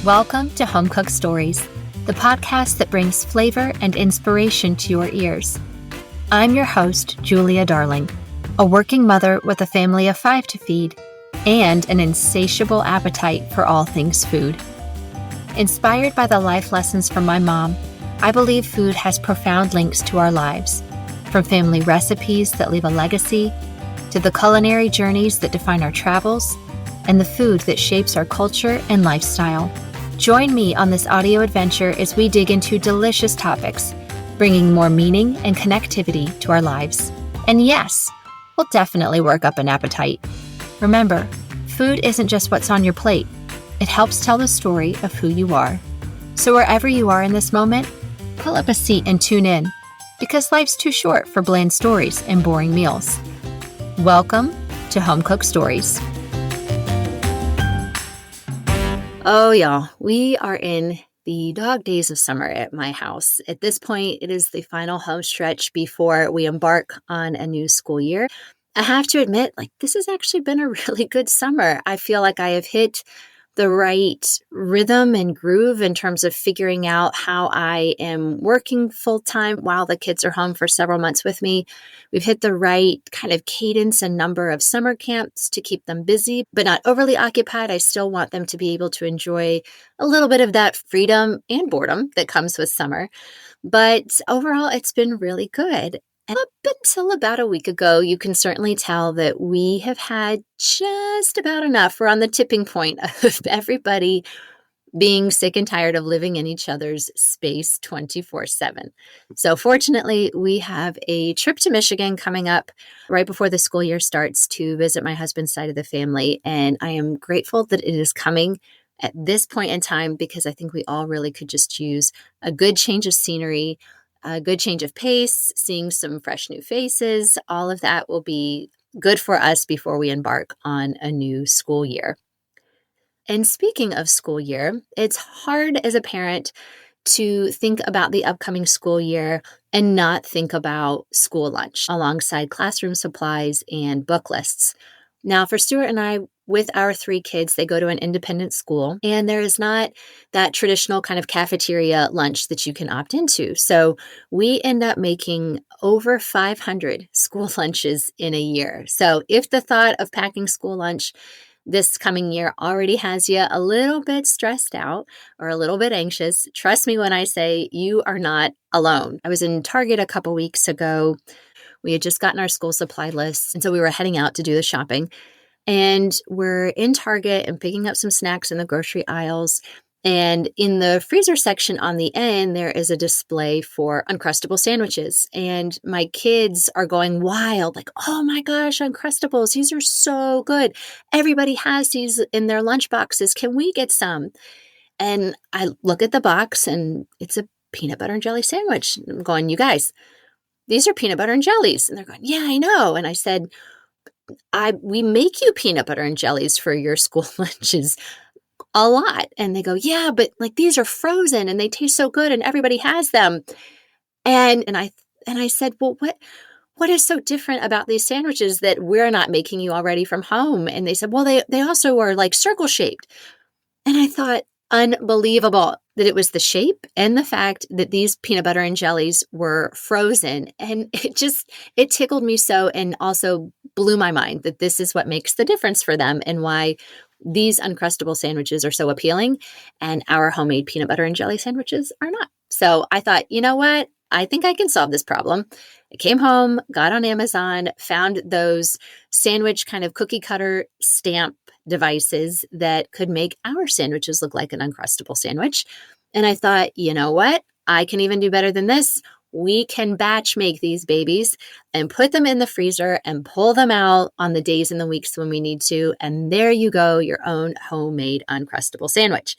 Welcome to Home Cooked Stories, the podcast that brings flavor and inspiration to your ears. I'm your host, Julia Darling, a working mother with a family of 5 to feed and an insatiable appetite for all things food. Inspired by the life lessons from my mom, I believe food has profound links to our lives, from family recipes that leave a legacy, to the culinary journeys that define our travels, and the food that shapes our culture and lifestyle. Join me on this audio adventure as we dig into delicious topics, bringing more meaning and connectivity to our lives. And yes, we'll definitely work up an appetite. Remember, food isn't just what's on your plate. It helps tell the story of who you are. So wherever you are in this moment, pull up a seat and tune in, because life's too short for bland stories and boring meals. Welcome to Home Cooked Stories. Oh, y'all, we are in the dog days of summer at my house. At this point, it is the final home stretch before we embark on a new school year. I have to admit, this has actually been a really good summer. I feel like I have hit the right rhythm and groove in terms of figuring out how I am working full time while the kids are home for several months with me. We've hit the right kind of cadence and number of summer camps to keep them busy, but not overly occupied. I still want them to be able to enjoy a little bit of that freedom and boredom that comes with summer. But overall, it's been really good. And up until about a week ago, you can certainly tell that we have had just about enough. We're on the tipping point of everybody being sick and tired of living in each other's space 24/7. So fortunately, we have a trip to Michigan coming up right before the school year starts to visit my husband's side of the family. And I am grateful that it is coming at this point in time, because I think we all really could just use a good change of scenery, a good change of pace, seeing some fresh new faces. All of that will be good for us before we embark on a new school year. And speaking of school year, it's hard as a parent to think about the upcoming school year and not think about school lunch alongside classroom supplies and book lists. Now, for Stuart and I, with our 3 kids, they go to an independent school, and there is not that traditional kind of cafeteria lunch that you can opt into. So we end up making over 500 school lunches in a year. So if the thought of packing school lunch this coming year already has you a little bit stressed out or a little bit anxious, trust me when I say you are not alone. I was in Target a couple weeks ago. We had just gotten our school supply list, and so we were heading out to do the shopping. And we're in Target and picking up some snacks in the grocery aisles. And in the freezer section on the end, there is a display for Uncrustables sandwiches. And my kids are going wild, oh my gosh, Uncrustables, these are so good. Everybody has these in their lunch boxes. Can we get some? And I look at the box, and it's a peanut butter and jelly sandwich. I'm going, you guys, these are peanut butter and jellies. And they're going, yeah, I know. And I said, we make you peanut butter and jellies for your school lunches a lot. And they go, yeah, but these are frozen and they taste so good and everybody has them. And I said, well, what is so different about these sandwiches that we're not making you already from home? And they said, well, they also are circle shaped. And I thought, unbelievable that it was the shape and the fact that these peanut butter and jellies were frozen. And it tickled me so, and also blew my mind that this is what makes the difference for them and why these Uncrustable sandwiches are so appealing and our homemade peanut butter and jelly sandwiches are not. So I thought, you know what? I think I can solve this problem. I came home, got on Amazon, found those sandwich kind of cookie cutter stamp devices that could make our sandwiches look like an Uncrustable sandwich. And I thought, you know what? I can even do better than this. We can batch make these babies and put them in the freezer and pull them out on the days and the weeks when we need to. And there you go, your own homemade Uncrustable sandwich.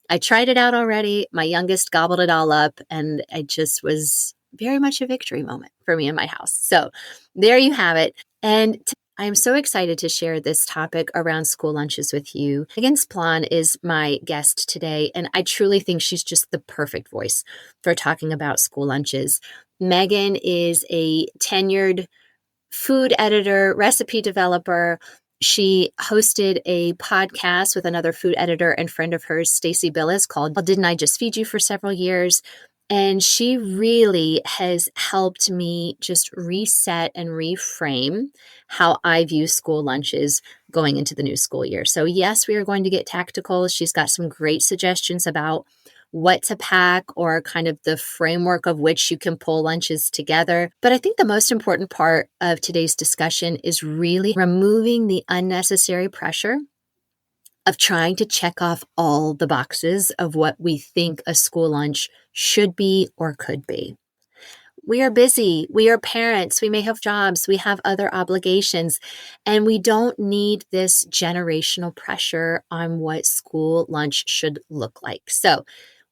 I tried it out already. My youngest gobbled it all up, and it just was very much a victory moment for me in my house. So there you have it. And I am so excited to share this topic around school lunches with you. Megan Splan is my guest today, and I truly think she's just the perfect voice for talking about school lunches. Megan is a tenured food editor, recipe developer, She hosted a podcast with another food editor and friend of hers, Stacy Billis, called Didn't I Just Feed You for several years. And she really has helped me just reset and reframe how I view school lunches going into the new school year. So, yes, we are going to get tactical. She's got some great suggestions about what to pack or kind of the framework of which you can pull lunches together. But I think the most important part of today's discussion is really removing the unnecessary pressure of trying to check off all the boxes of what we think a school lunch should be or could be. We are busy. We are parents. We may have jobs. We have other obligations. And we don't need this generational pressure on what school lunch should look like. So,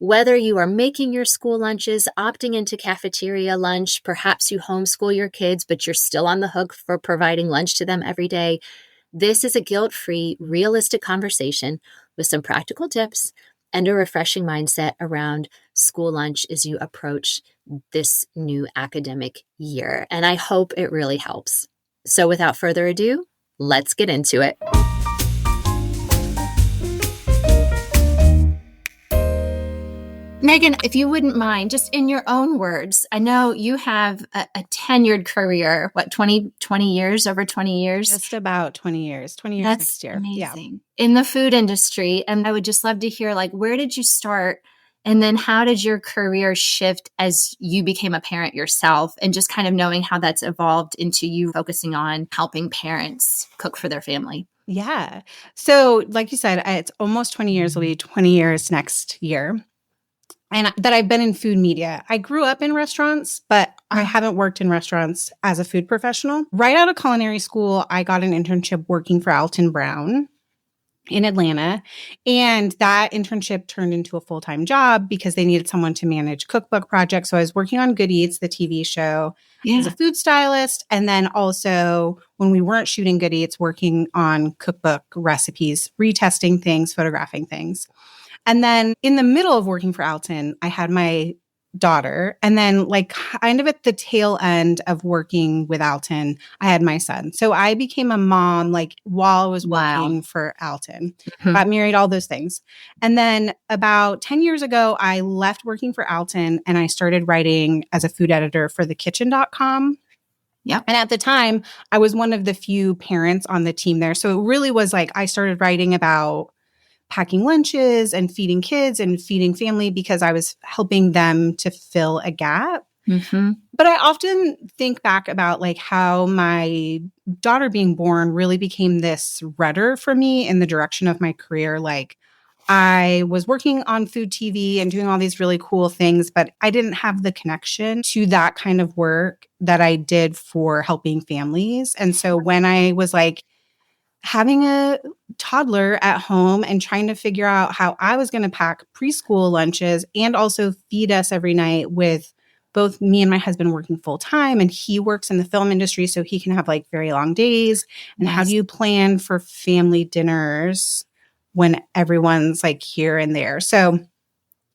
whether you are making your school lunches, opting into cafeteria lunch, perhaps you homeschool your kids, but you're still on the hook for providing lunch to them every day, this is a guilt-free, realistic conversation with some practical tips and a refreshing mindset around school lunch as you approach this new academic year. And I hope it really helps. So without further ado, let's get into it. Megan, if you wouldn't mind, just in your own words, I know you have a tenured career, 20 years, over 20 years? Just about 20 years, 20 years That's next year. Amazing. Yeah. In the food industry. And I would just love to hear, where did you start? And then how did your career shift as you became a parent yourself, and just kind of knowing how that's evolved into you focusing on helping parents cook for their family? Yeah. So like you said, it's almost 20 years. It'll be 20 years next year. And that I've been in food media. I grew up in restaurants, but I haven't worked in restaurants as a food professional. Right out of culinary school, I got an internship working for Alton Brown in Atlanta. And that internship turned into a full-time job because they needed someone to manage cookbook projects. So I was working on Good Eats, the TV show, as a food stylist. And then also when we weren't shooting Good Eats, working on cookbook recipes, retesting things, photographing things. And then in the middle of working for Alton, I had my daughter. And then kind of at the tail end of working with Alton, I had my son. So I became a mom while I was working for Alton, got married, all those things. And then about 10 years ago, I left working for Alton and I started writing as a food editor for thekitchen.com. Yeah. And at the time, I was one of the few parents on the team there. So it really was I started writing about packing lunches and feeding kids and feeding family because I was helping them to fill a gap. Mm-hmm. But I often think back about how my daughter being born really became this rudder for me in the direction of my career. I was working on food TV and doing all these really cool things, but I didn't have the connection to that kind of work that I did for helping families. And so when I was having a toddler at home and trying to figure out how I was going to pack preschool lunches and also feed us every night, with both me and my husband working full time, and he works in the film industry, so he can have very long days. And how do you plan for family dinners when everyone's here and there? So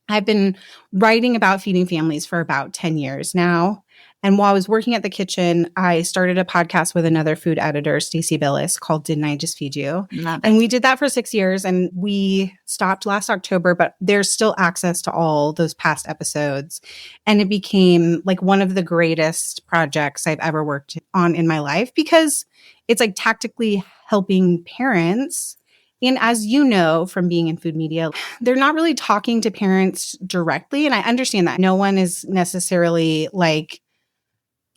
I've been writing about feeding families for about 10 years now. And while I was working at the kitchen, I started a podcast with another food editor, Stacy Billis, called Didn't I Just Feed You? And we did that for 6 years, and we stopped last October, but there's still access to all those past episodes. And it became one of the greatest projects I've ever worked on in my life because it's tactically helping parents. And as you know from being in food media, they're not really talking to parents directly. And I understand that no one is necessarily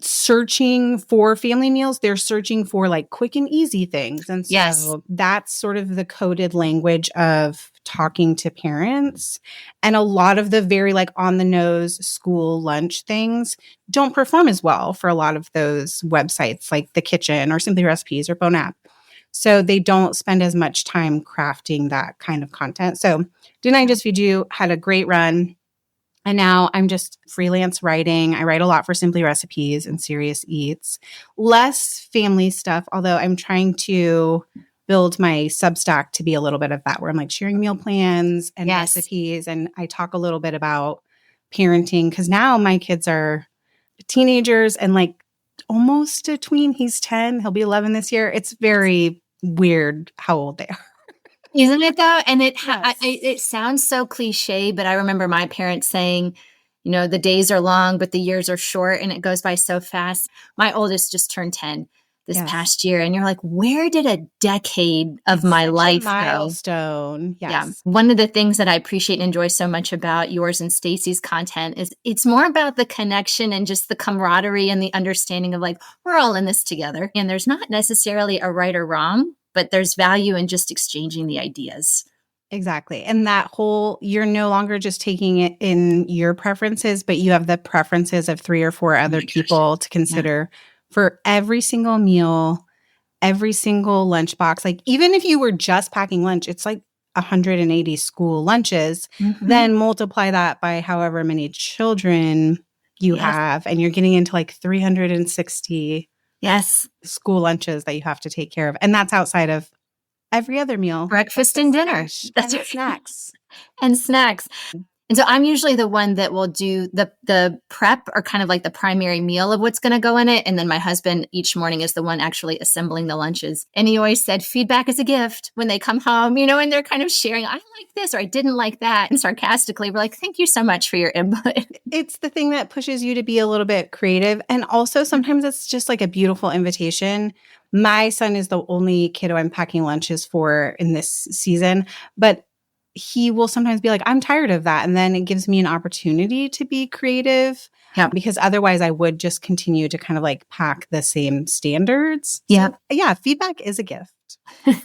searching for family meals. They're searching for quick and easy things. And so that's sort of the coded language of talking to parents. And a lot of the very on the nose school lunch things don't perform as well for a lot of those websites like The Kitchen or Simply Recipes or Bon App. So they don't spend as much time crafting that kind of content. So Didn't I Just Feed You had a great run. And now I'm just freelance writing. I write a lot for Simply Recipes and Serious Eats. Less family stuff, although I'm trying to build my Substack to be a little bit of that, where I'm sharing meal plans and recipes. And I talk a little bit about parenting because now my kids are teenagers and almost a tween. He's 10. He'll be 11 this year. It's very weird how old they are. Isn't it though? And Yes. it sounds so cliche, but I remember my parents saying, the days are long, but the years are short, and it goes by so fast. My oldest just turned 10 this Yes. past year, and you're like, where did a decade of It's my such a life go? milestone. Yeah. Yes. One of the things that I appreciate and enjoy so much about yours and Stacy's content is it's more about the connection and just the camaraderie and the understanding of like, we're all in this together. And there's not necessarily a right or wrong, but there's value in just exchanging the ideas. Exactly. And that whole, you're no longer just taking it in your preferences, but you have the preferences of 3 or 4 other people to consider for every single meal, every single lunchbox. Like, even if you were just packing lunch, it's like 180 school lunches. Then multiply that by however many children you have, and you're getting into like 360 school lunches that you have to take care of. And that's outside of every other meal. Breakfast and dinner. That's and snacks. And snacks. And so I'm usually the one that will do the prep or kind of like the primary meal of what's going to go in it. And then my husband each morning is the one actually assembling the lunches. And he always said, feedback is a gift when they come home, and they're kind of sharing, I like this or I didn't like that. And sarcastically, we're like, thank you so much for your input. It's the thing that pushes you to be a little bit creative. And also sometimes it's just like a beautiful invitation. My son is the only kiddo I'm packing lunches for in this season, but he will sometimes be like, I'm tired of that. And then it gives me an opportunity to be creative. Yeah. Because otherwise I would just continue to kind of like pack the same standards. Yeah. So, yeah. Feedback is a gift.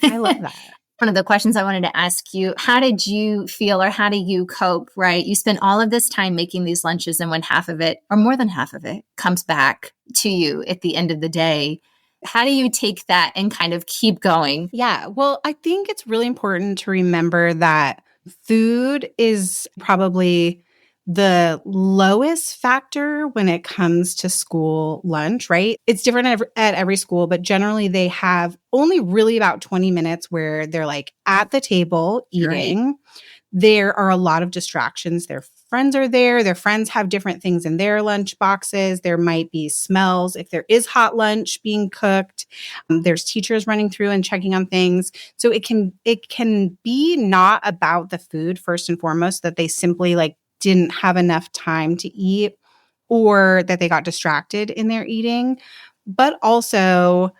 I love that. One of the questions I wanted to ask you, how did you feel or how do you cope, right? You spend all of this time making these lunches, and when half of it or more than half of it comes back to you at the end of the day, how do you take that and kind of keep going? Yeah. Well, I think it's really important to remember that food is probably the lowest factor when it comes to school lunch, right? It's different at every school, but generally they have only really about 20 minutes where they're like at the table eating. Right. There are a lot of distractions. Their friends are there. Their friends have different things in their lunch boxes. There might be smells. If there is hot lunch being cooked, there's teachers running through and checking on things. So it can be not about the food first and foremost, that they simply like didn't have enough time to eat or that they got distracted in their eating, but also,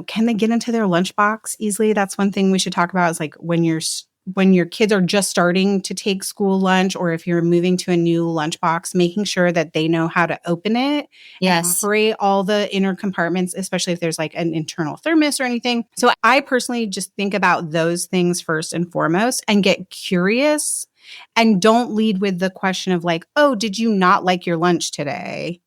can they get into their lunchbox easily? That's one thing we should talk about is like when your kids are just starting to take school lunch, or if you're moving to a new lunchbox, making sure that they know how to open it. Yes. And operate all the inner compartments, especially if there's like an internal thermos or anything. So I personally just think about those things first and foremost and get curious, and don't lead with the question of like, oh, did you not like your lunch today?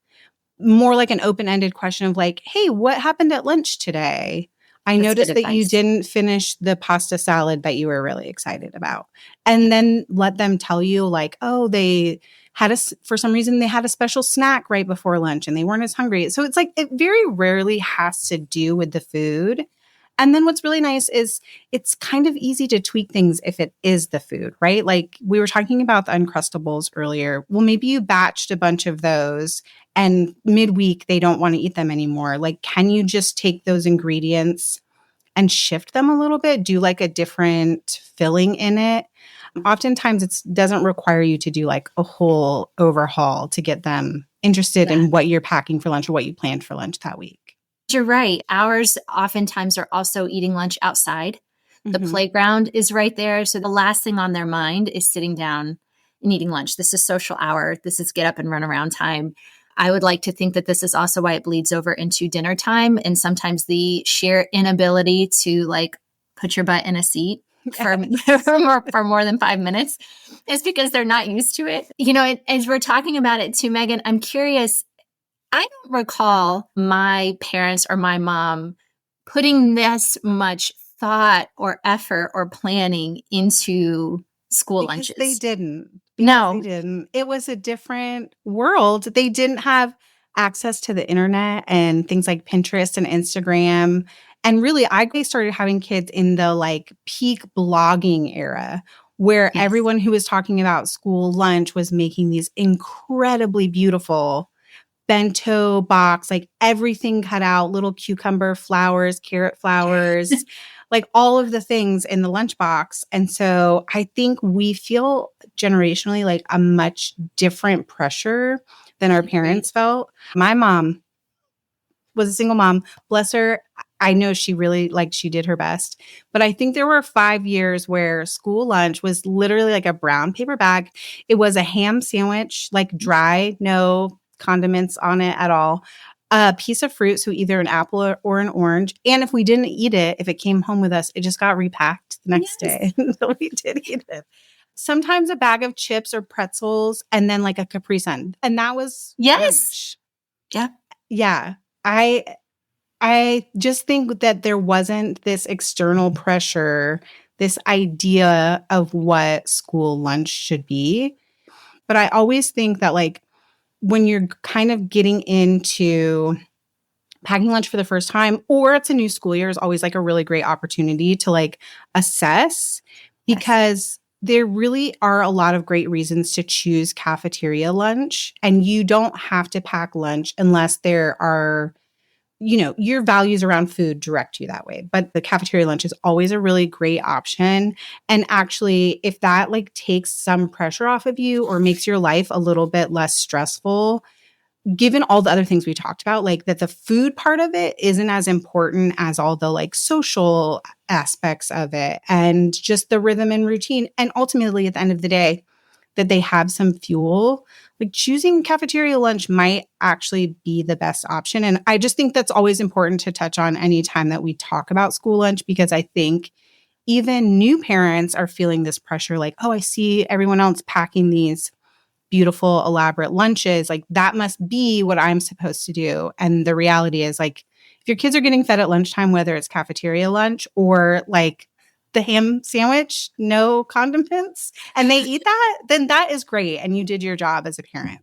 More like an open-ended question of like, hey, what happened at lunch today? I noticed that you didn't finish the pasta salad that you were really excited about. And then let them tell you like, oh, they had for some reason they had a special snack right before lunch and they weren't as hungry. So it's like, it very rarely has to do with the food. And then what's really nice is it's kind of easy to tweak things if it is the food, right? Like we were talking about the Uncrustables earlier. Well, maybe you batched a bunch of those and midweek they don't want to eat them anymore. Like, can you just take those ingredients and shift them a little bit? Do like a different filling in it? Oftentimes it doesn't require you to do like a whole overhaul to get them interested in what you're packing for lunch or what you planned for lunch that week. You're right. Ours oftentimes are also eating lunch outside. The playground is right there. So the last thing on their mind is sitting down and eating lunch. This is social hour. This is get up and run around time. I would like to think that this is also why it bleeds over into dinner time, and sometimes the sheer inability to like put your butt in a seat for more than 5 minutes is because they're not used to it. As we're talking about it too, Megan, I'm curious. I don't recall my parents or my mom putting this much thought or effort or planning into school lunches. They didn't. No. They didn't. It was a different world. They didn't have access to the internet and things like Pinterest and Instagram. And really, I started having kids in the like peak blogging era where everyone who was talking about school lunch was making these incredibly beautiful bento box, like everything cut out, little cucumber flowers, carrot flowers, like all of the things in the lunchbox. And so I think we feel generationally like a much different pressure than our parents felt. My mom was a single mom. Bless her. I know she really she did her best. But I think there were 5 years where school lunch was literally like a brown paper bag. It was a ham sandwich, like dry, no condiments on it at all. A piece of fruit, so either an apple or an orange. And if we didn't eat it, if it came home with us, it just got repacked the next day. So we did eat it. Sometimes a bag of chips or pretzels and then like a Capri Sun. And that was lunch. Yeah. Yeah. I just think that there wasn't this external pressure, this idea of what school lunch should be. But I always think that like when you're kind of getting into packing lunch for the first time or it's a new school year is always like a really great opportunity to like assess because there really are a lot of great reasons to choose cafeteria lunch and you don't have to pack lunch unless there are your values around food direct you that way. But the cafeteria lunch is always a really great option. And actually, if that like takes some pressure off of you or makes your life a little bit less stressful, given all the other things we talked about, like that the food part of it isn't as important as all the like social aspects of it and just the rhythm and routine. And ultimately, at the end of the day, that they have some fuel, like choosing cafeteria lunch might actually be the best option. And I just think that's always important to touch on anytime that we talk about school lunch, because I think even new parents are feeling this pressure like, oh, I see everyone else packing these beautiful, elaborate lunches. Like that must be what I'm supposed to do. And the reality is like, if your kids are getting fed at lunchtime, whether it's cafeteria lunch or like the ham sandwich, no condiments, and they eat that, then that is great. And you did your job as a parent.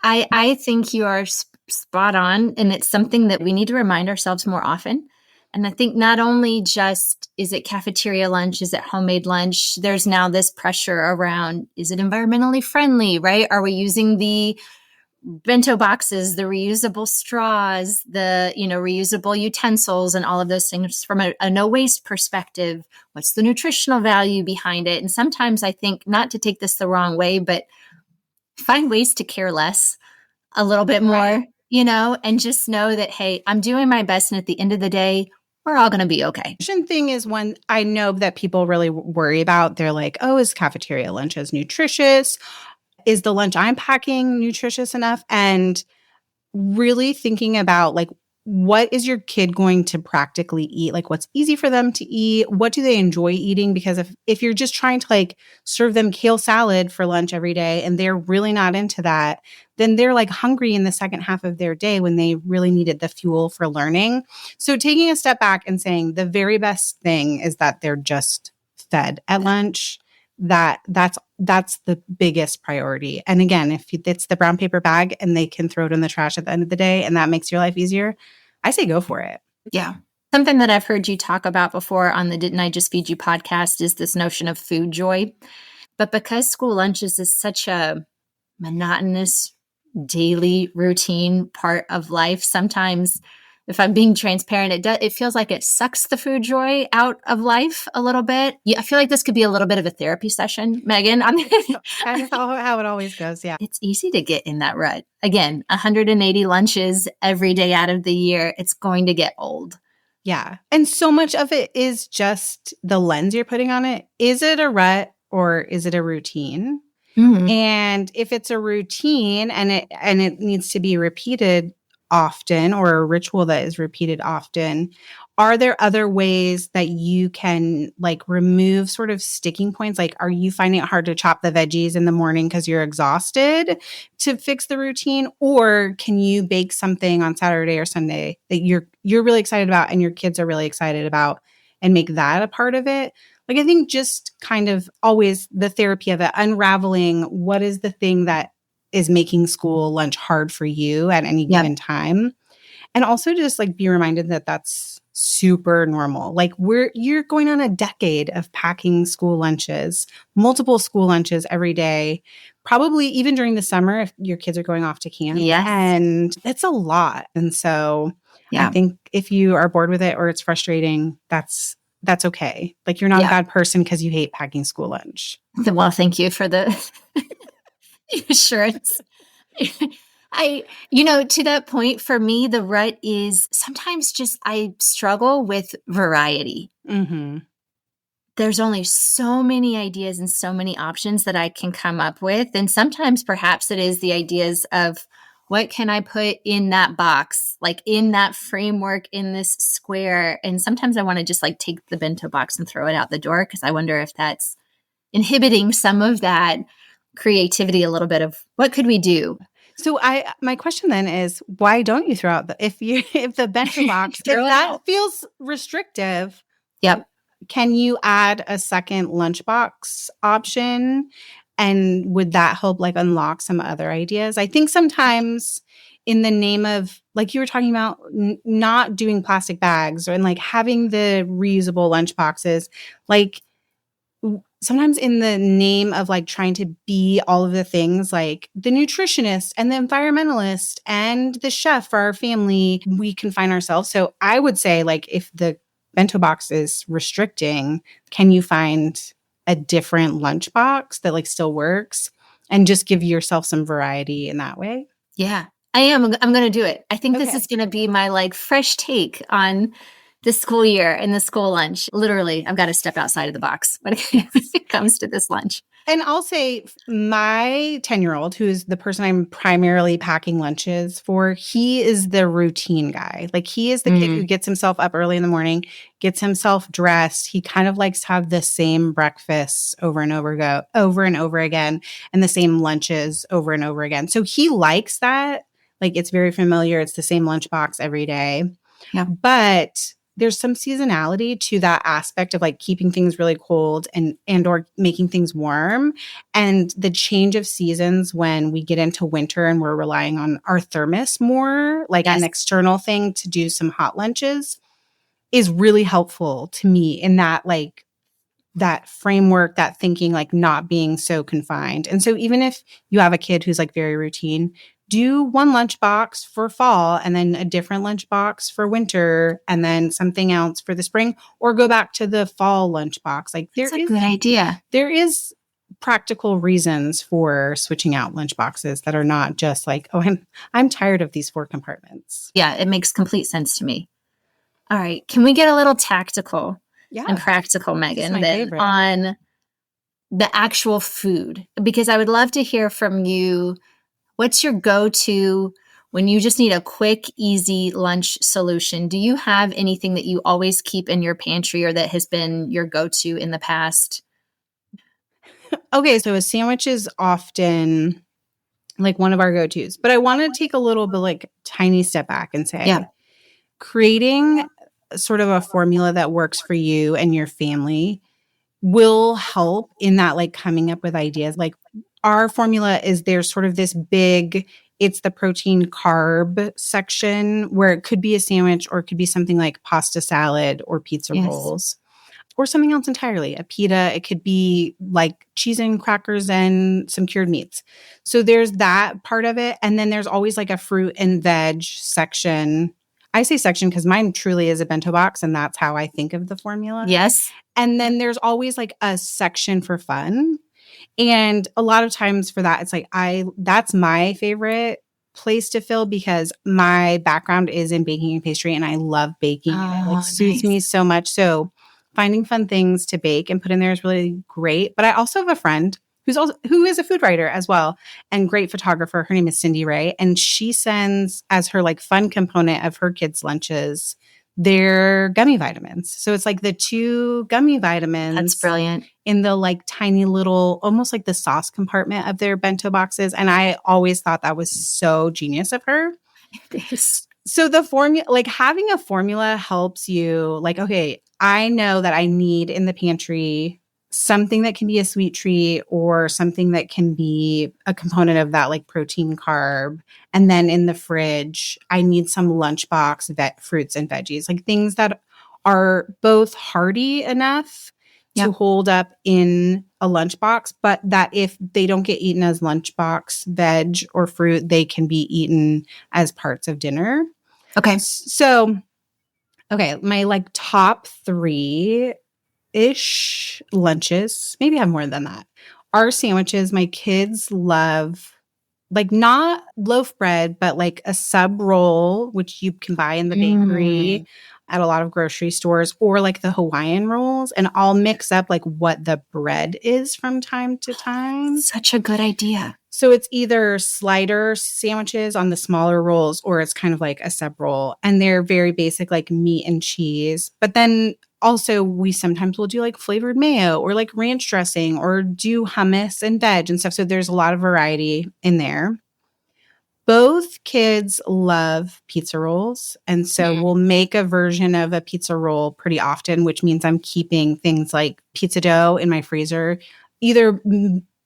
I think you are spot on. And it's something that we need to remind ourselves more often. And I think not only just is it cafeteria lunch, is it homemade lunch? There's now this pressure around, is it environmentally friendly, right? Are we using the bento boxes, the reusable straws, the reusable utensils and all of those things from a no waste perspective? What's the nutritional value behind it? And sometimes I think, not to take this the wrong way, but find ways to care less a little bit more, right. And just know that, hey, I'm doing my best. And at the end of the day, we're all going to be okay. The thing is one I know that people really worry about. They're like, oh, is cafeteria lunch as nutritious? Is the lunch I'm packing nutritious enough? And really thinking about like, what is your kid going to practically eat? Like what's easy for them to eat? What do they enjoy eating? Because if you're just trying to like serve them kale salad for lunch every day and they're really not into that, then they're like hungry in the second half of their day when they really needed the fuel for learning. So taking a step back and saying the very best thing is that they're just fed at lunch. That's the biggest priority. And again, if it's the brown paper bag and they can throw it in the trash at the end of the day and that makes your life easier, I say go for it. Yeah. Something that I've heard you talk about before on the Didn't I Just Feed You podcast is this notion of food joy. But because school lunches is such a monotonous daily routine part of life, sometimes, if I'm being transparent, it feels like it sucks the food joy out of life a little bit. I feel like this could be a little bit of a therapy session, Megan. That's how it always goes. Yeah. It's easy to get in that rut. Again, 180 lunches every day out of the year. It's going to get old. Yeah. And so much of it is just the lens you're putting on it. Is it a rut or is it a routine? Mm-hmm. And if it's a routine and it needs to be repeated often, or a ritual that is repeated often, are there other ways that you can like remove sort of sticking points? Like, are you finding it hard to chop the veggies in the morning because you're exhausted to fix the routine? Or can you bake something on Saturday or Sunday that you're really excited about and your kids are really excited about and make that a part of it? Like, I think just kind of always the therapy of it, unraveling what is the thing that is making school lunch hard for you at any given time. And also just like be reminded that that's super normal. Like you're going on a decade of packing school lunches, multiple school lunches every day, probably even during the summer if your kids are going off to camp. Yes. And it's a lot. And so I think if you are bored with it or it's frustrating, that's that's okay. Like, you're not a Yeah. bad person because you hate packing school lunch. Well, thank you for the assurance. To that point, for me, the rut is sometimes just I struggle with variety. Mm-hmm. There's only so many ideas and so many options that I can come up with. And sometimes perhaps it is the ideas of what can I put in that box, like in that framework, in this square. And sometimes I want to just like take the bento box and throw it out the door because I wonder if that's inhibiting some of that creativity a little bit of what could we do. So my question then is, why don't you throw out if the bento box, if Throw it that out. feels restrictive, Yep. can you add a second lunchbox option? And would that help like unlock some other ideas? I think sometimes in the name of, like you were talking about, not doing plastic bags and like having the reusable lunch boxes, like sometimes in the name of like trying to be all of the things, like the nutritionist and the environmentalist and the chef for our family, we confine ourselves. So I would say, like, if the bento box is restricting, can you find a different lunch box that like still works and just give yourself some variety in that way? Yeah, I am. I'm going to do it. I think this Okay. is going to be my like fresh take on the school year and the school lunch. Literally, I've got to step outside of the box when it comes to this lunch. And I'll say my 10-year-old, who is the person I'm primarily packing lunches for, he is the routine guy. Like, he is the kid who gets himself up early in the morning, gets himself dressed. He kind of likes to have the same breakfasts over and over again, and the same lunches over and over again. So he likes that. Like, it's very familiar. It's the same lunchbox every day. Yeah. But there's some seasonality to that aspect of like keeping things really cold and or making things warm, and the change of seasons when we get into winter and we're relying on our thermos more, like an external thing to do some hot lunches, is really helpful to me in that, like, that framework, that thinking, like not being so confined. And so even if you have a kid who's like very routine, do one lunchbox for fall and then a different lunchbox for winter and then something else for the spring, or go back to the fall lunchbox. Like, That's a good idea. There is practical reasons for switching out lunchboxes that are not just like, oh, I'm tired of these 4 compartments. Yeah, it makes complete sense to me. All right, can we get a little tactical and practical, Megan, then on the actual food? Because I would love to hear from you. What's your go-to when you just need a quick, easy lunch solution? Do you have anything that you always keep in your pantry or that has been your go-to in the past? Okay, so a sandwich is often like one of our go-tos, but I want to take a little bit like tiny step back and say, creating sort of a formula that works for you and your family will help in that, like coming up with ideas. Like, our formula is there's sort of this big, it's the protein carb section where it could be a sandwich or it could be something like pasta salad or pizza rolls or something else entirely, a pita. It could be like cheese and crackers and some cured meats. So there's that part of it. And then there's always like a fruit and veg section. I say section because mine truly is a bento box, and that's how I think of the formula. Yes. And then there's always like a section for fun. And a lot of times for that, it's like that's my favorite place to fill because my background is in baking and pastry and I love baking. And it like suits me so much. So finding fun things to bake and put in there is really great. But I also have a friend who is a food writer as well and great photographer. Her name is Cindy Ray. And she sends as her like fun component of her kids' lunches, their gummy vitamins. So it's like the 2 gummy vitamins. That's brilliant. In the like tiny little, almost like the sauce compartment of their bento boxes. And I always thought that was so genius of her. It is. So the formula, like having a formula helps you like, okay, I know that I need in the pantry something that can be a sweet treat or something that can be a component of that like protein carb. And then in the fridge, I need some lunchbox fruits and veggies, like things that are both hearty enough to hold up in a lunchbox, but that if they don't get eaten as lunchbox veg or fruit, they can be eaten as parts of dinner. Okay. So Okay, my like top 3-ish lunches, maybe I have more than that, are sandwiches. My kids love like not loaf bread, but like a sub roll, which you can buy in the bakery Mm, at a lot of grocery stores, or like the Hawaiian rolls. And I'll mix up like what the bread is from time to time. such a good idea. So it's either slider sandwiches on the smaller rolls, or it's kind of like a sub roll. And they're very basic, like meat and cheese. But then also, we sometimes will do like flavored mayo or like ranch dressing or do hummus and veg and stuff. So there's a lot of variety in there. Both kids love pizza rolls. And so Mm. we'll make a version of a pizza roll pretty often, which means I'm keeping things like pizza dough in my freezer, either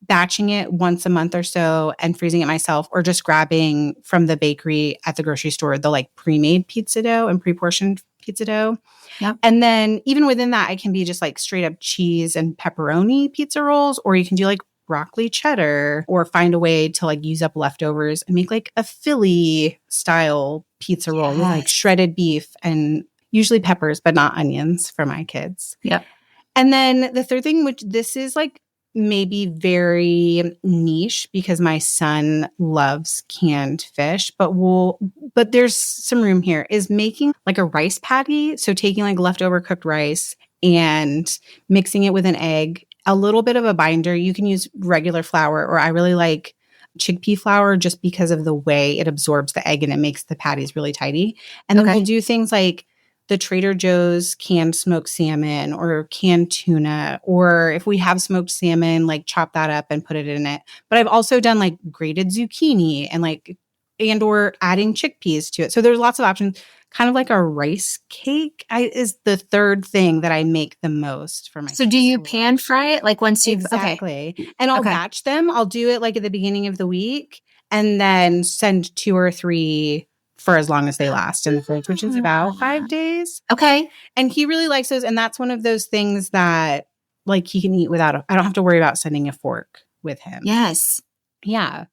batching it once a month or so and freezing it myself, or just grabbing from the bakery at the grocery store the like pre-made pizza dough and pre-portioned pizza dough. Yep. And then even within that, I can be just like straight up cheese and pepperoni pizza rolls, or you can do like broccoli cheddar, or find a way to like use up leftovers and make like a Philly style pizza roll with like Yes. shredded beef and usually peppers, but not onions for my kids. Yep. And then the third thing, which this is like maybe very niche because my son loves canned fish, but there's some room here, is making like a rice patty. So taking like leftover cooked rice and mixing it with an egg, a little bit of a binder. You can use regular flour, or I really like chickpea flour just because of the way it absorbs the egg and it makes the patties really tidy. And then Okay. we'll do things like the Trader Joe's canned smoked salmon or canned tuna, or if we have smoked salmon, like chop that up and put it in it. But I've also done like grated zucchini and or adding chickpeas to it. So there's lots of options. Kind of like a rice cake is the third thing that I make the most for my So do you kids. pan fry it like once you've okay. Exactly. And I'll Okay. batch them. I'll do it like at the beginning of the week and then send 2 or 3 for as long as they last in the fridge, which is about 5 days. Okay. And he really likes those. And that's one of those things that like he can eat without I don't have to worry about sending a fork with him. Yes. Yeah.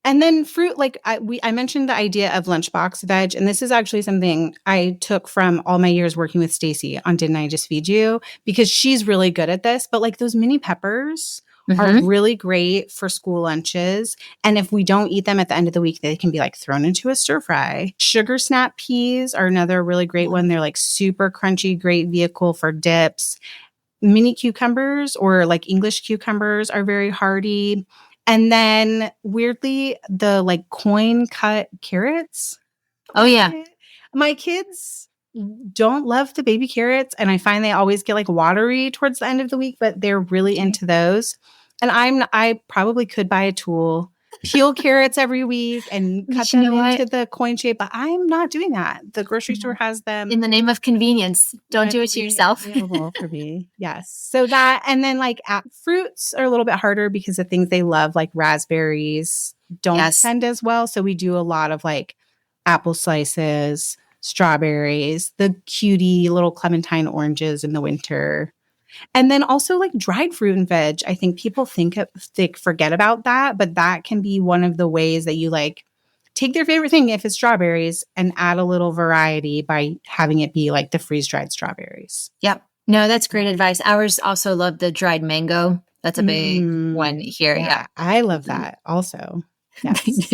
And then fruit, like I mentioned the idea of lunchbox veg, and this is actually something I took from all my years working with Stacy on Didn't I Just Feed You? Because she's really good at this. But like those mini peppers are Mhm. really great for school lunches. And if we don't eat them at the end of the week, they can be like thrown into a stir fry. Sugar snap peas are another really great one. They're like super crunchy, great vehicle for dips. Mini cucumbers or like English cucumbers are very hearty. And then weirdly, the like coin cut carrots. Oh yeah. My kids don't love the baby carrots, and I find they always get like watery towards the end of the week, but they're really into those. And I probably could buy a tool, peel carrots every week and But cut you them know what? into the coin shape, but I'm not doing that. The grocery store has them. In the name of convenience, don't do it to readily yourself. available for me. Yes. So that, and then like fruits are a little bit harder because the things they love, like raspberries, don't Yes. send as well. So we do a lot of like apple slices, strawberries, the cutie little clementine oranges in the winter. And then also like dried fruit and veg. I think people they forget about that, but that can be one of the ways that you like take their favorite thing, if it's strawberries, and add a little variety by having it be like the freeze dried strawberries. Yep. No, that's great advice. Ours also love the dried mango. That's a big Mm, one here. Yeah. I love that also. Yes.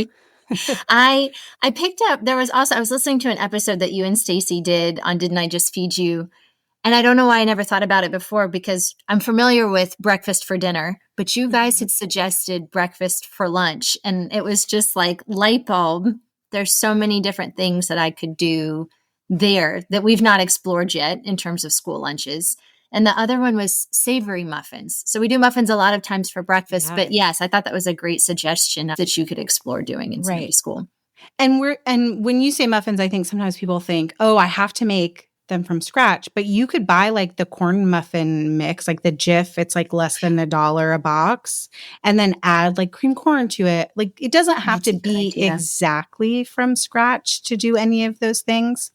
I picked up I was listening to an episode that you and Stacy did on Didn't I Just Feed You? And I don't know why I never thought about it before, because I'm familiar with breakfast for dinner, but you guys had suggested breakfast for lunch, and it was just like light bulb. There's so many different things that I could do there that we've not explored yet in terms of school lunches. And the other one was savory muffins. So we do muffins a lot of times for breakfast, but yes, I thought that was a great suggestion that you could explore doing in Sunday school. And when you say muffins, I think sometimes people think, oh, I have to make them from scratch, but you could buy like the corn muffin mix, like the Jif. It's like less than $1 a box, and then add like cream corn to it. Like it doesn't have to be exactly from scratch to do any of those things.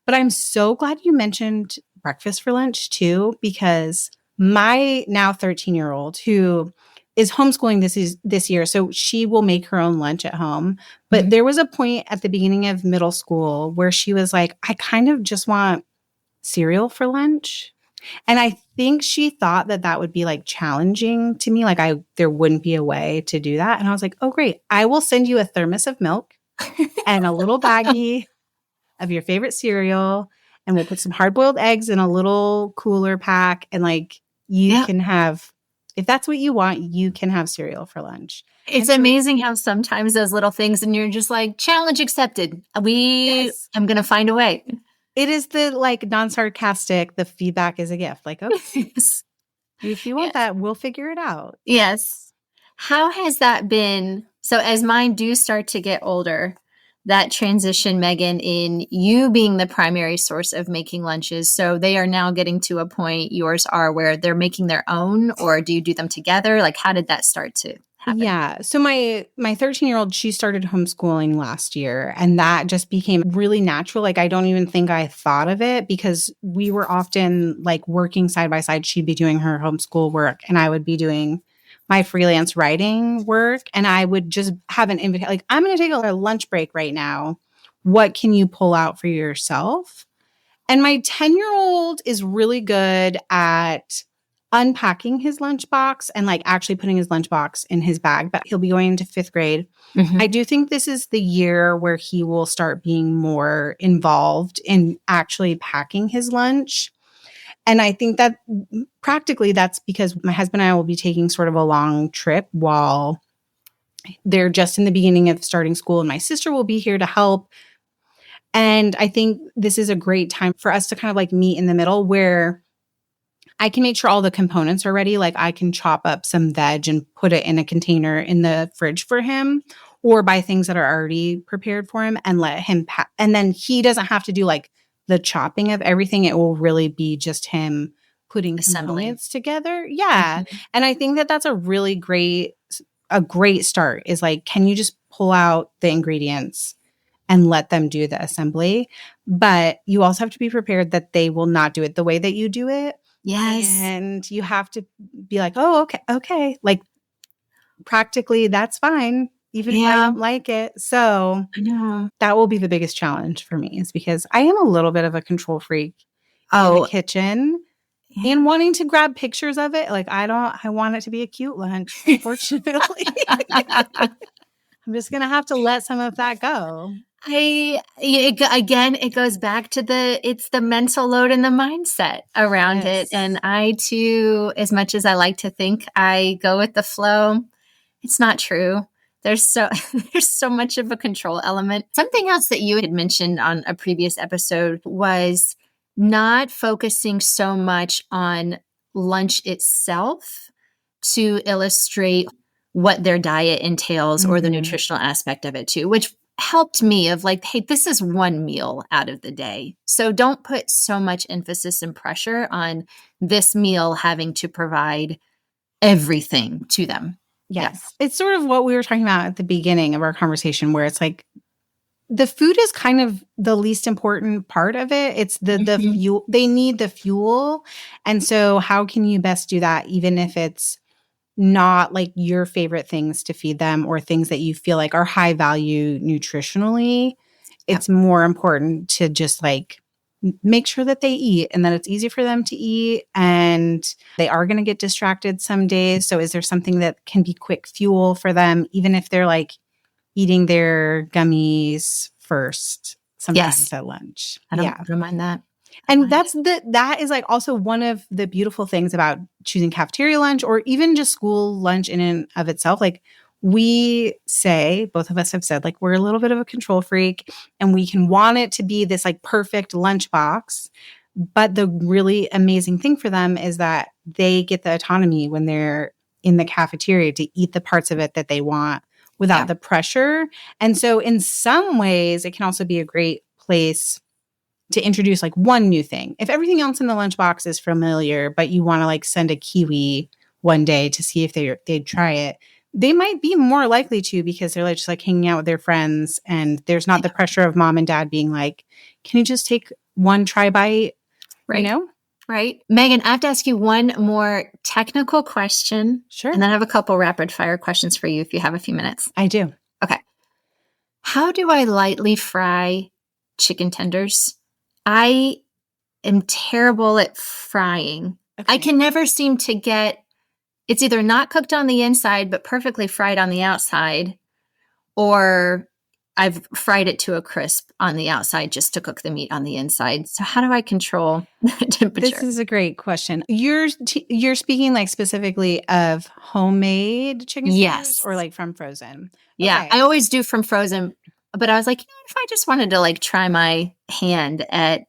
But I'm so glad you mentioned breakfast for lunch too, because my now 13-year-old who is homeschooling this year, so she will make her own lunch at home. But there was a point at the beginning of middle school where she was like, I kind of just want cereal for lunch. And I think she thought that that would be like challenging to me. Like there wouldn't be a way to do that. And I was like, oh, great. I will send you a thermos of milk and a little baggie of your favorite cereal. And we'll put some hard boiled eggs in a little cooler pack. And like you can have, if that's what you want, you can have cereal for lunch. It's amazing how sometimes those little things and you're just like, challenge accepted. I'm going to find a way. It is the like non-sarcastic, the feedback is a gift. Like, okay, if you want that, we'll figure it out. Yes. How has that been? So as mine do start to get older, that transition, Megan, in you being the primary source of making lunches. So they are now getting to a point, yours are, where they're making their own, or do you do them together? Like, how did that start to happen? Yeah. So my 13-year-old, she started homeschooling last year, and that just became really natural. Like, I don't even think I thought of it because we were often like working side by side. She'd be doing her homeschool work and I would be doing my freelance writing work, and I would just have an invitation, like, I'm going to take a lunch break right now. What can you pull out for yourself? And my 10-year-old is really good at unpacking his lunchbox and like actually putting his lunchbox in his bag, but he'll be going into 5th grade. Mm-hmm. I do think this is the year where he will start being more involved in actually packing his lunch. And I think that practically that's because my husband and I will be taking sort of a long trip while they're just in the beginning of starting school, and my sister will be here to help. And I think this is a great time for us to kind of like meet in the middle where I can make sure all the components are ready. Like I can chop up some veg and put it in a container in the fridge for him, or buy things that are already prepared for him and let him pack. And then he doesn't have to do like the chopping of everything. It will really be just him putting components together. Yeah. Mm-hmm. And I think that that's a really great start is like, can you just pull out the ingredients and let them do the assembly? But you also have to be prepared that they will not do it the way that you do it. Yes. And you have to be like, oh, okay. Like practically that's fine, even if I don't like it. So I know that will be the biggest challenge for me, is because I am a little bit of a control freak in the kitchen and wanting to grab pictures of it. Like I want it to be a cute lunch, unfortunately. I'm just going to have to let some of that go. It goes back to it's the mental load and the mindset around it. And I too, as much as I like to think I go with the flow, it's not true. There's so much of a control element. Something else that you had mentioned on a previous episode was not focusing so much on lunch itself to illustrate what their diet entails, mm-hmm. or the nutritional aspect of it too, which helped me of like, hey, this is one meal out of the day. So don't put so much emphasis and pressure on this meal having to provide everything to them. Yes. Yeah. It's sort of what we were talking about at the beginning of our conversation, where it's like the food is kind of the least important part of it. It's the fuel. They need the fuel. And so how can you best do that, even if it's not like your favorite things to feed them or things that you feel like are high value nutritionally? It's more important to just like make sure that they eat and that it's easy for them to eat, and they are going to get distracted some days. So is there something that can be quick fuel for them, even if they're like eating their gummies first sometimes at lunch? I don't mind that. And that is like also one of the beautiful things about choosing cafeteria lunch or even just school lunch in and of itself. Like we say, both of us have said, like we're a little bit of a control freak and we can want it to be this like perfect lunchbox. But the really amazing thing for them is that they get the autonomy when they're in the cafeteria to eat the parts of it that they want without the pressure. And so in some ways, it can also be a great place to introduce like one new thing. If everything else in the lunchbox is familiar, but you want to like send a kiwi one day to see if they'd try it, they might be more likely to, because they're like just like hanging out with their friends and there's not the pressure of mom and dad being like, can you just take one try bite? Right. You know? Right. Megan, I have to ask you one more technical question. Sure. And then I have a couple rapid fire questions for you if you have a few minutes. I do. Okay. How do I lightly fry chicken tenders? I am terrible at frying. I can never seem to get, it's either not cooked on the inside, but perfectly fried on the outside, or I've fried it to a crisp on the outside just to cook the meat on the inside. So how do I control the temperature? This is a great question. You're speaking like specifically of homemade chicken tenders Yes. or like from frozen? Yeah, Okay. I always do from frozen, but I was like, if I just wanted to like try my hand at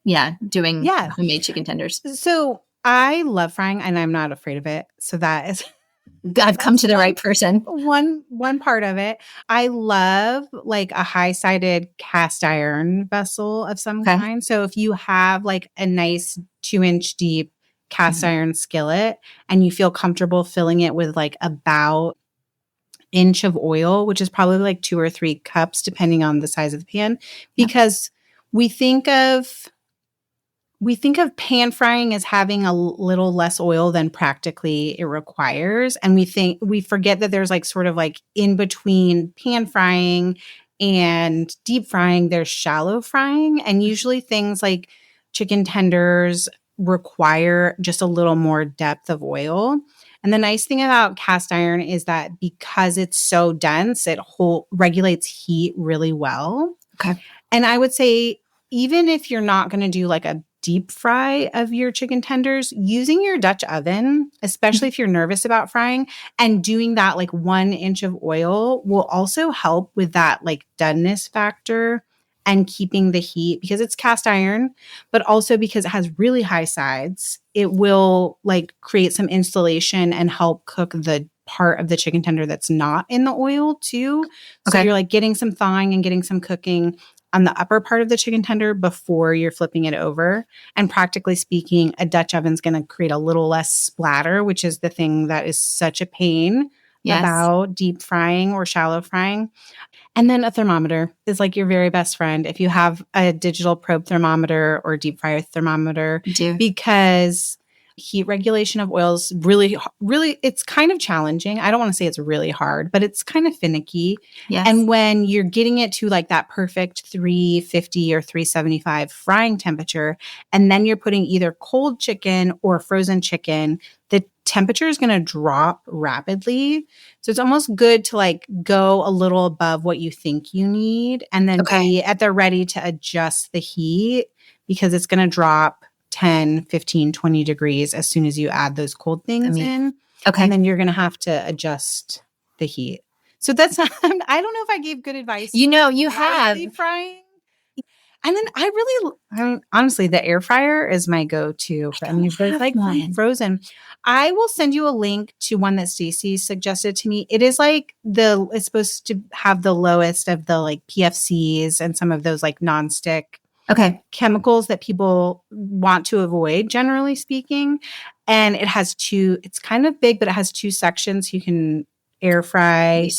doing homemade chicken tenders. So I love frying and I'm not afraid of it. So that is I've come to the right person. one part of it. I love like a high-sided cast iron vessel of some kind. So if you have like a nice 2-inch deep cast iron skillet and you feel comfortable filling it with like about inch of oil, which is probably like 2 or 3 cups, depending on the size of the pan, because we think of pan frying as having a little less oil than practically it requires. And we forget that there's like sort of like in between pan frying and deep frying, there's shallow frying. And usually things like chicken tenders require just a little more depth of oil. And the nice thing about cast iron is that because it's so dense, it regulates heat really well. Okay. And I would say, even if you're not going to do like a deep fry of your chicken tenders, using your Dutch oven, especially if you're nervous about frying, and doing that like 1 inch of oil will also help with that like doneness factor and keeping the heat, because it's cast iron, but also because it has really high sides, it will like create some insulation and help cook the part of the chicken tender that's not in the oil too. So you're like getting some thawing and getting some cooking on the upper part of the chicken tender before you're flipping it over. And practically speaking, a Dutch oven's going to create a little less splatter, which is the thing that is such a pain about deep frying or shallow frying. And then a thermometer is like your very best friend. If you have a digital probe thermometer or deep fryer thermometer, because heat regulation of oils really, it's kind of challenging. I don't want to say it's really hard, but it's kind of finicky. Yes. And when you're getting it to like that perfect 350 or 375 frying temperature, and then you're putting either cold chicken or frozen chicken, the temperature is going to drop rapidly. So it's almost good to like go a little above what you think you need and then be at the ready to adjust the heat, because it's going to drop 10, 15, 20 degrees as soon as you add those cold things in. Okay. And then you're going to have to adjust the heat. So that's not, I don't know if I gave good advice. You know, you have. Frying. And then honestly, the air fryer is my go-to. I mean, there's like frozen. I will send you a link to one that Stacey suggested to me. It is like it's supposed to have the lowest of the like PFCs and some of those like nonstick chemicals that people want to avoid, generally speaking. And it has it's kind of big, but it has 2 sections. You can air fry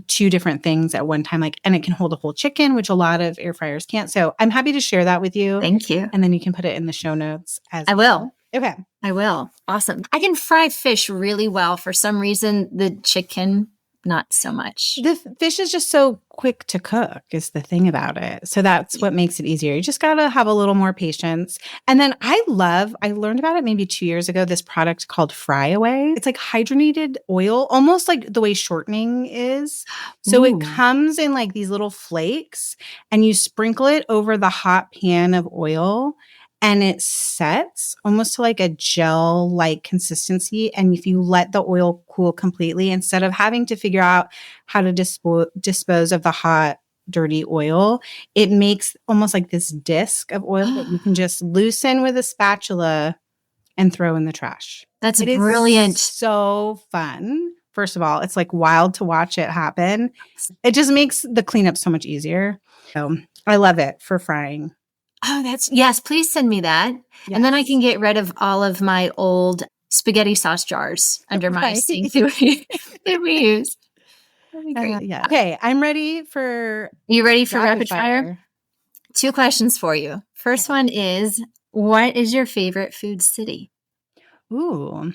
2 different things at one time, and it can hold a whole chicken, which a lot of air fryers can't. So I'm happy to share that with you. Thank you. And then you can put it in the show notes as I will. Okay. I will. Awesome. I can fry fish really well. For some reason, the chicken, not so much. The fish is just so quick to cook is the thing about it. So that's what makes it easier. You just got to have a little more patience. And then I learned about it maybe 2 years ago, this product called Fry Away. It's like hydrogenated oil, almost like the way shortening is. So it comes in like these little flakes and you sprinkle it over the hot pan of oil. And it sets almost to like a gel-like consistency. And if you let the oil cool completely, instead of having to figure out how to dispose of the hot, dirty oil, it makes almost like this disc of oil that you can just loosen with a spatula and throw in the trash. That's brilliant. Is so fun. First of all, it's like wild to watch it happen. It just makes the cleanup so much easier. So I love it for frying. Oh, yes. Please send me that. Yes. And then I can get rid of all of my old spaghetti sauce jars under my sink that we use. That'd be great. Yeah. Okay. I'm ready for. You ready for rapid fire? 2 questions for you. First one is, what is your favorite food city? Ooh.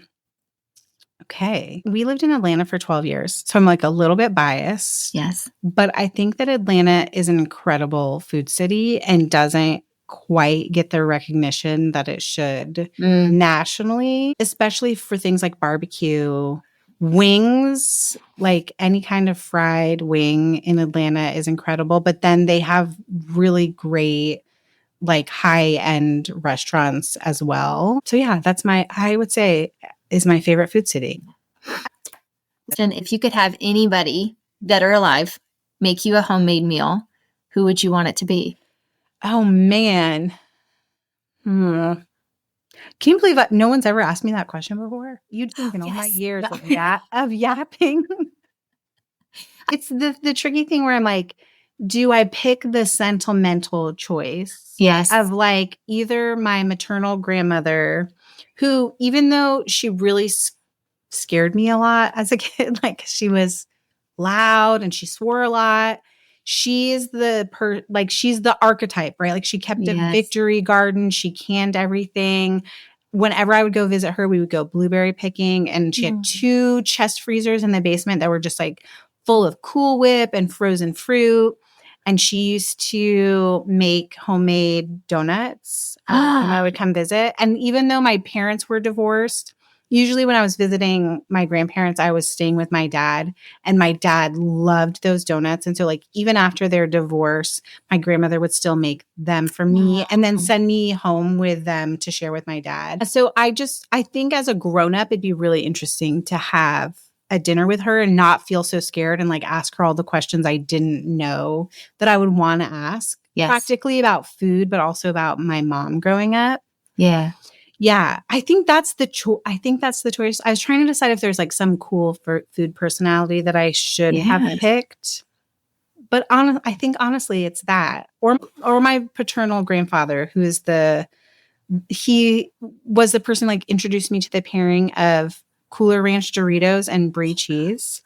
Okay. We lived in Atlanta for 12 years, so I'm like a little bit biased. Yes. But I think that Atlanta is an incredible food city and doesn't quite get the recognition that it should Mm. nationally, especially for things like barbecue. Wings, like any kind of fried wing in Atlanta is incredible, but then they have really great like high-end restaurants as well. So yeah, I would say is my favorite food city. And if you could have anybody, dead or alive, make you a homemade meal, who would you want it to be? Oh man. Can you believe that no one's ever asked me that question before? You'd think in all my Yes. years of yapping. It's the tricky thing where I'm like, do I pick the sentimental choice Yes. of like either my maternal grandmother, who, even though she really scared me a lot as a kid, like she was loud and she swore a lot. She's she's the archetype, right? Like she kept a Yes. victory garden. She canned everything. Whenever I would go visit her, we would go blueberry picking, and she had 2 chest freezers in the basement that were just like full of Cool Whip and frozen fruit. And she used to make homemade donuts every time I would come visit. And even though my parents were divorced, usually when I was visiting my grandparents, I was staying with my dad, and my dad loved those donuts. And so like even after their divorce, my grandmother would still make them for me and then send me home with them to share with my dad. So I think as a grown-up, it'd be really interesting to have a dinner with her and not feel so scared and like ask her all the questions I didn't know that I would want to ask. Yes. Practically about food, but also about my mom growing up. Yeah. Yeah, I think that's the choice. I was trying to decide if there's like some cool food personality that I should have picked. But I think honestly it's that. Or my paternal grandfather, he was the person like introduced me to the pairing of Cooler Ranch Doritos and brie cheese,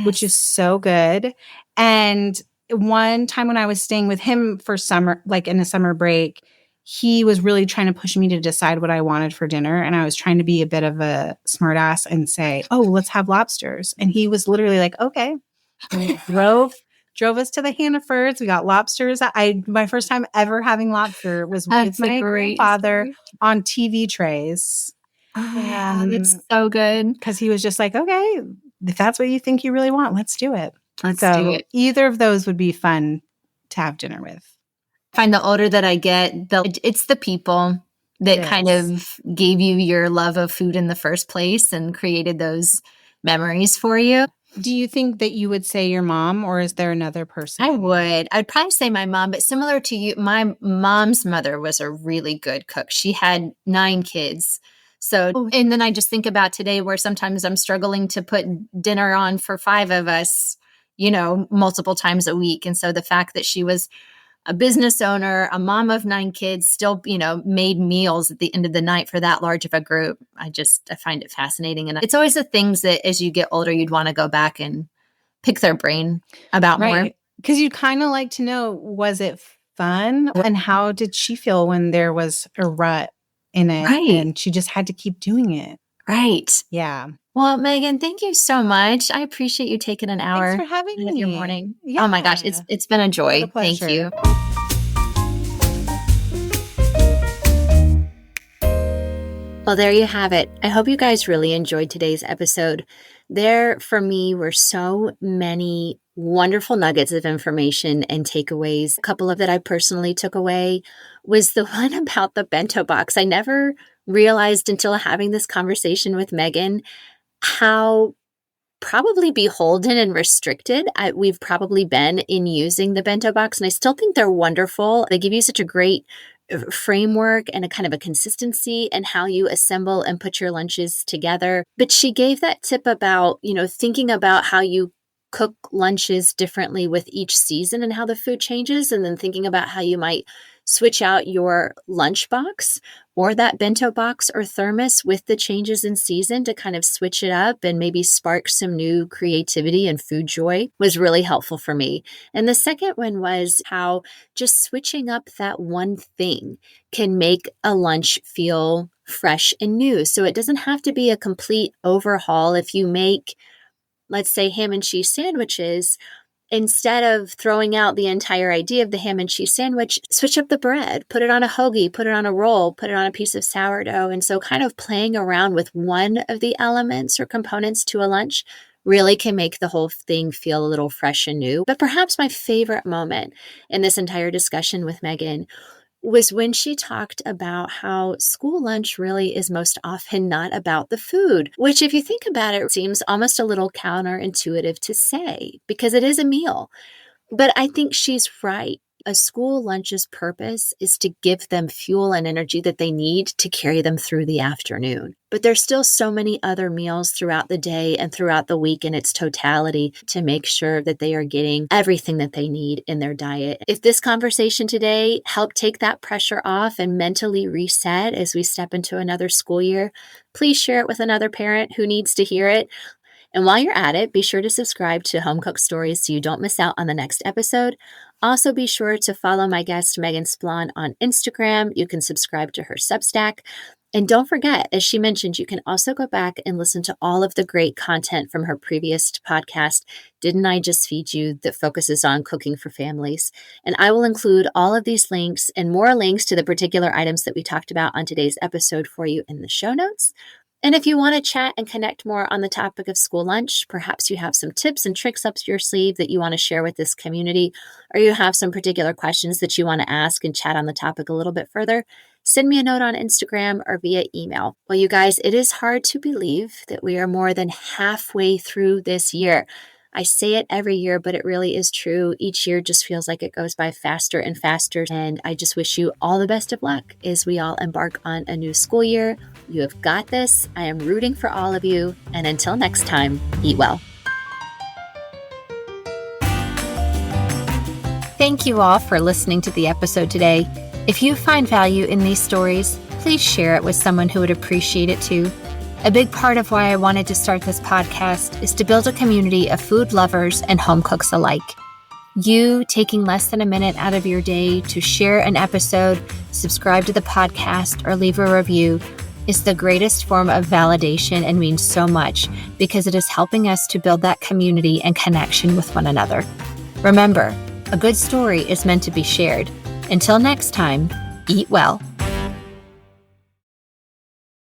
which is so good. And one time when I was staying with him for summer, like in a summer break, he was really trying to push me to decide what I wanted for dinner. And I was trying to be a bit of a smartass and say, oh, let's have lobsters. And he was literally like, okay. And drove us to the Hannaford's. We got lobsters. My first time ever having lobster was with my grandfather on TV trays. It's so good. Because he was just like, okay, if that's what you think you really want, let's do it. Let's do it. Either of those would be fun to have dinner with. I find the older that I get, it's the people that kind of gave you your love of food in the first place and created those memories for you. Do you think that you would say your mom, or is there another person? I would. I'd probably say my mom, but similar to you, my mom's mother was a really good cook. She had 9 kids. So, and then I just think about today where sometimes I'm struggling to put dinner on for 5 of us, multiple times a week. And so the fact that she was a business owner, a mom of 9 kids, still, made meals at the end of the night for that large of a group. I find it fascinating. And it's always the things that as you get older, you'd want to go back and pick their brain about more. Because you'd kind of like to know, was it fun? And how did she feel when there was a rut in it? Right. And she just had to keep doing it. Right. Yeah. Well, Megan, thank you so much. I appreciate you taking an hour. Thanks for having me. Your morning. Yeah. Oh my gosh, it's been a joy. Thank you. Well, there you have it. I hope you guys really enjoyed today's episode. There, for me, were so many wonderful nuggets of information and takeaways. A couple of that I personally took away was the one about the bento box. I never realized until having this conversation with Megan how probably beholden and restricted we've probably been in using the bento box. And I still think they're wonderful. They give you such a great framework and a kind of a consistency in how you assemble and put your lunches together. But she gave that tip about, thinking about how you cook lunches differently with each season and how the food changes, and then thinking about how you might switch out your lunchbox or that bento box or thermos with the changes in season to kind of switch it up and maybe spark some new creativity and food joy was really helpful for me. And the second one was how just switching up that one thing can make a lunch feel fresh and new. So it doesn't have to be a complete overhaul. If you make, let's say, ham and cheese sandwiches, Instead of throwing out the entire idea of the ham and cheese sandwich, switch up the bread, put it on a hoagie, put it on a roll, put it on a piece of sourdough. And so kind of playing around with one of the elements or components to a lunch really can make the whole thing feel a little fresh and new. But perhaps my favorite moment in this entire discussion with Megan was when she talked about how school lunch really is most often not about the food, which if you think about it, seems almost a little counterintuitive to say because it is a meal. But I think she's right. A school lunch's purpose is to give them fuel and energy that they need to carry them through the afternoon. But there's still so many other meals throughout the day and throughout the week in its totality to make sure that they are getting everything that they need in their diet. If this conversation today helped take that pressure off and mentally reset as we step into another school year, please share it with another parent who needs to hear it. And while you're at it, be sure to subscribe to Home Cooked Stories so you don't miss out on the next episode. Also, be sure to follow my guest, Megan Splon, on Instagram. You can subscribe to her Substack. And don't forget, as she mentioned, you can also go back and listen to all of the great content from her previous podcast, Didn't I Just Feed You?, that focuses on cooking for families. And I will include all of these links and more links to the particular items that we talked about on today's episode for you in the show notes. And if you want to chat and connect more on the topic of school lunch, perhaps you have some tips and tricks up your sleeve that you want to share with this community, or you have some particular questions that you want to ask and chat on the topic a little bit further, send me a note on Instagram or via email. Well, you guys, it is hard to believe that we are more than halfway through this year. I say it every year, but it really is true. Each year just feels like it goes by faster and faster. And I just wish you all the best of luck as we all embark on a new school year. You have got this. I am rooting for all of you. And until next time, eat well. Thank you all for listening to the episode today. If you find value in these stories, please share it with someone who would appreciate it too. A big part of why I wanted to start this podcast is to build a community of food lovers and home cooks alike. You taking less than a minute out of your day to share an episode, subscribe to the podcast, or leave a review is the greatest form of validation and means so much because it is helping us to build that community and connection with one another. Remember, a good story is meant to be shared. Until next time, eat well.